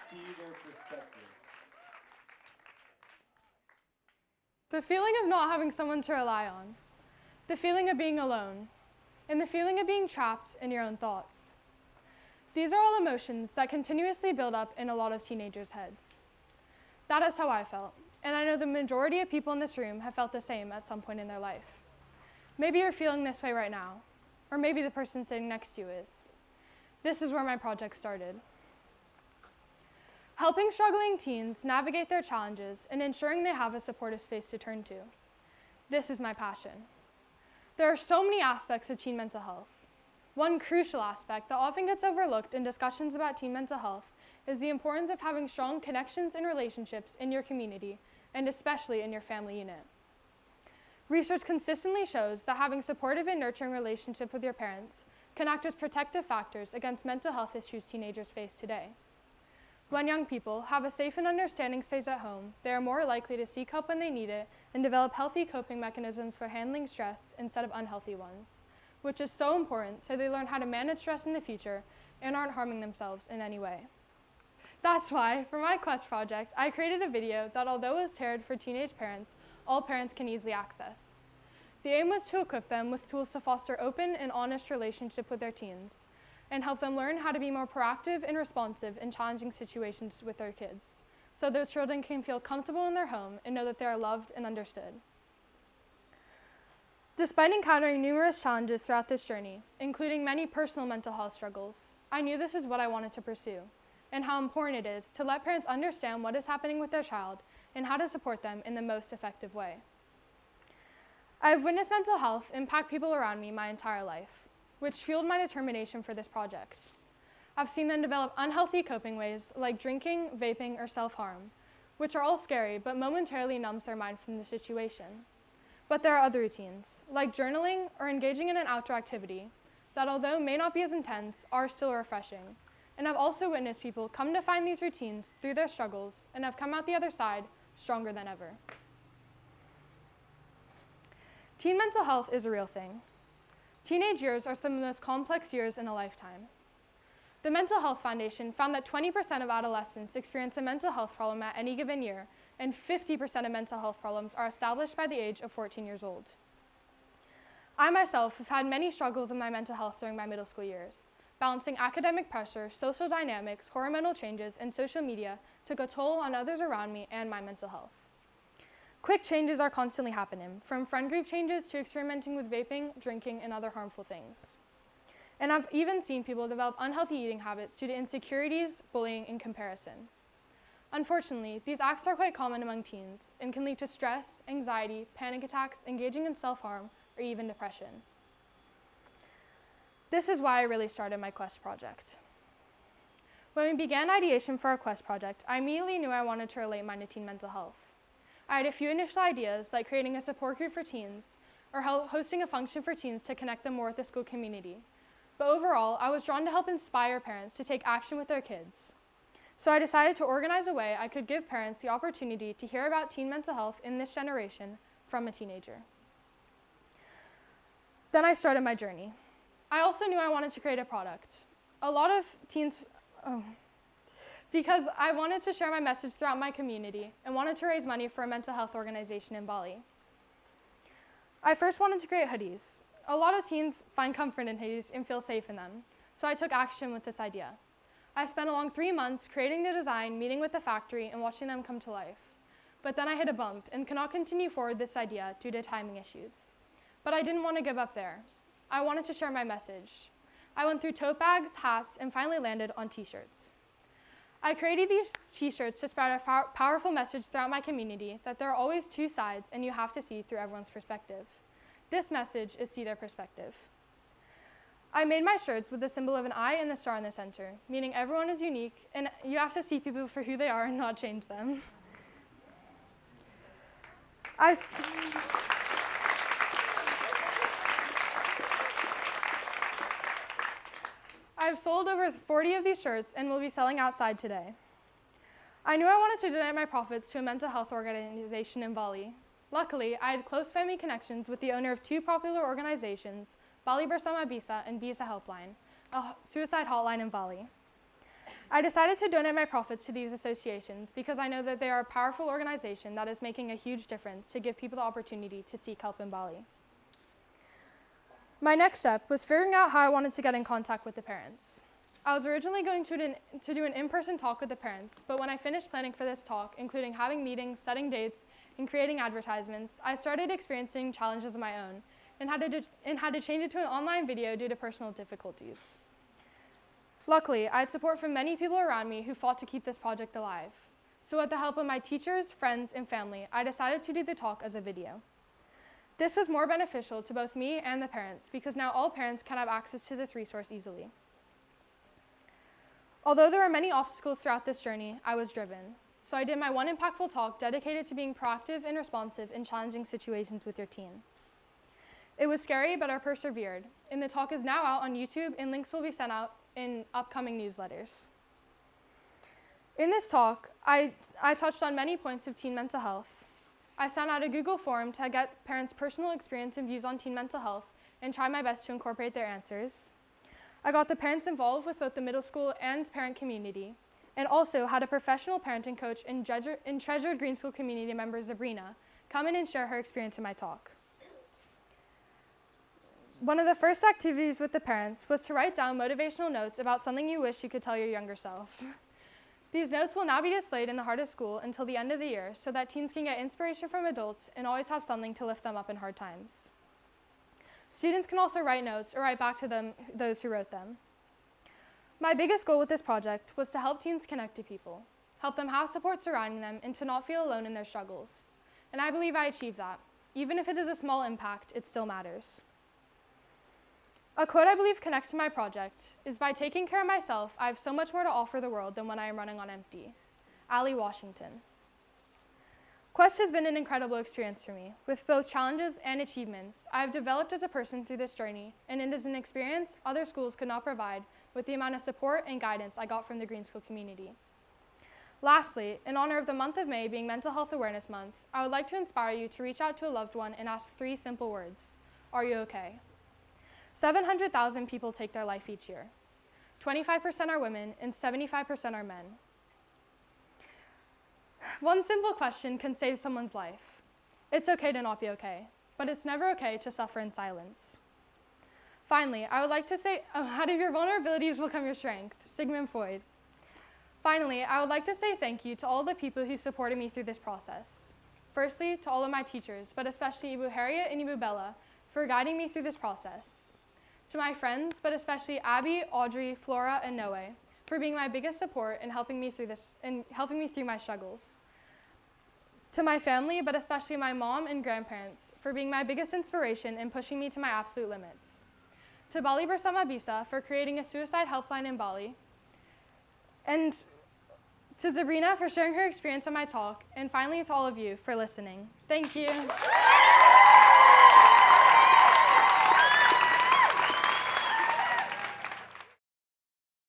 see their perspective. The feeling of not having someone to rely on, the feeling of being alone, and the feeling of being trapped in your own thoughts. These are all emotions that continuously build up in a lot of teenagers' heads. That is how I felt, and I know the majority of people in this room have felt the same at some point in their life. Maybe you're feeling this way right now, or maybe the person sitting next to you is. This is where my project started. Helping struggling teens navigate their challenges and ensuring they have a supportive space to turn to. This is my passion. There are so many aspects of teen mental health. One crucial aspect that often gets overlooked in discussions about teen mental health is the importance of having strong connections and relationships in your community, and especially in your family unit. Research consistently shows that having supportive and nurturing relationships with your parents can act as protective factors against mental health issues teenagers face today. When young people have a safe and understanding space at home, they are more likely to seek help when they need it and develop healthy coping mechanisms for handling stress instead of unhealthy ones, which is so important so they learn how to manage stress in the future and aren't harming themselves in any way. That's why, for my Quest project, I created a video that, although it was tailored for teenage parents, all parents can easily access. The aim was to equip them with tools to foster open and honest relationship with their teens, and help them learn how to be more proactive and responsive in challenging situations with their kids, so those children can feel comfortable in their home and know that they are loved and understood. Despite encountering numerous challenges throughout this journey, including many personal mental health struggles, I knew this is what I wanted to pursue, and how important it is to let parents understand what is happening with their child and how to support them in the most effective way. I have witnessed mental health impact people around me my entire life, which fueled my determination for this project. I've seen them develop unhealthy coping ways like drinking, vaping, or self-harm, which are all scary but momentarily numbs their mind from the situation. But there are other routines, like journaling or engaging in an outdoor activity, that although may not be as intense, are still refreshing. And I've also witnessed people come to find these routines through their struggles and have come out the other side stronger than ever. Teen mental health is a real thing. Teenage years are some of the most complex years in a lifetime. The Mental Health Foundation found that 20% of adolescents experience a mental health problem at any given year, and 50% of mental health problems are established by the age of 14 years old. I myself have had many struggles with my mental health during my middle school years. Balancing academic pressure, social dynamics, hormonal changes, and social media took a toll on others around me and my mental health. Quick changes are constantly happening, from friend group changes to experimenting with vaping, drinking, and other harmful things. And I've even seen people develop unhealthy eating habits due to insecurities, bullying, and comparison. Unfortunately, these acts are quite common among teens and can lead to stress, anxiety, panic attacks, engaging in self-harm, or even depression. This is why I really started my Quest project. When we began ideation for our Quest project, I immediately knew I wanted to relate mine to teen mental health. I had a few initial ideas, like creating a support group for teens, or hosting a function for teens to connect them more with the school community. But overall, I was drawn to help inspire parents to take action with their kids. So I decided to organize a way I could give parents the opportunity to hear about teen mental health in this generation from a teenager. Then I started my journey. I also knew I wanted to create a product. A lot of teens, because I wanted to share my message throughout my community and wanted to raise money for a mental health organization in Bali. I first wanted to create hoodies. A lot of teens find comfort in hoodies and feel safe in them, so I took action with this idea. I spent a long 3 months creating the design, meeting with the factory, and watching them come to life. But then I hit a bump and could not continue forward this idea due to timing issues. But I didn't want to give up there. I wanted to share my message. I went through tote bags, hats, and finally landed on t-shirts. I created these t-shirts to spread a powerful message throughout my community that there are always two sides and you have to see through everyone's perspective. This message is see their perspective. I made my shirts with the symbol of an eye and the star in the center, meaning everyone is unique and you have to see people for who they are and not change them. I've sold over 40 of these shirts and will be selling outside today. I knew I wanted to donate my profits to a mental health organization in Bali. Luckily, I had close family connections with the owner of two popular organizations, Bali Bersama Bisa and Bisa Helpline, a suicide hotline in Bali. I decided to donate my profits to these associations because I know that they are a powerful organization that is making a huge difference to give people the opportunity to seek help in Bali. My next step was figuring out how I wanted to get in contact with the parents. I was originally going to do an in-person talk with the parents, but when I finished planning for this talk, including having meetings, setting dates, and creating advertisements, I started experiencing challenges of my own and had to change it to an online video due to personal difficulties. Luckily, I had support from many people around me who fought to keep this project alive. So with the help of my teachers, friends, and family, I decided to do the talk as a video. This was more beneficial to both me and the parents because now all parents can have access to this resource easily. Although there were many obstacles throughout this journey, I was driven. So I did my one impactful talk dedicated to being proactive and responsive in challenging situations with your teen. It was scary, but I persevered, and the talk is now out on YouTube, and links will be sent out in upcoming newsletters. In this talk, I touched on many points of teen mental health. I sent out a Google form to get parents' personal experience and views on teen mental health and tried my best to incorporate their answers. I got the parents involved with both the middle school and parent community, and also had a professional parenting coach and treasured Green School community member Sabine come in and share her experience in my talk. One of the first activities with the parents was to write down motivational notes about something you wish you could tell your younger self. These notes will now be displayed in the heart of school until the end of the year so that teens can get inspiration from adults and always have something to lift them up in hard times. Students can also write notes or write back to those who wrote them. My biggest goal with this project was to help teens connect to people, help them have support surrounding them, and to not feel alone in their struggles. And I believe I achieved that. Even if it is a small impact, it still matters. A quote I believe connects to my project is, "By taking care of myself, I have so much more to offer the world than when I am running on empty." Ali Washington. Quest has been an incredible experience for me, with both challenges and achievements. I have developed as a person through this journey, and it is an experience other schools could not provide with the amount of support and guidance I got from the Green School community. Lastly, in honor of the month of May being Mental Health Awareness Month, I would like to inspire you to reach out to a loved one and ask 3 simple words. Are you okay? 700,000 people take their life each year. 25% are women and 75% are men. One simple question can save someone's life. It's okay to not be okay, but it's never okay to suffer in silence. Finally, I would like to say, out of your vulnerabilities will come your strength, Sigmund Freud. Finally, I would like to say thank you to all the people who supported me through this process. Firstly, to all of my teachers, but especially Ibu Harriet and Ibu Bella, for guiding me through this process. To my friends, but especially Abby, Audrey, Flora, and Noe, for being my biggest support and helping me through my struggles. To my family, but especially my mom and grandparents, for being my biggest inspiration and pushing me to my absolute limits. To Bali Bersama Bisa for creating a suicide helpline in Bali. And to Sabrina for sharing her experience on my talk. And finally, to all of you for listening. Thank you.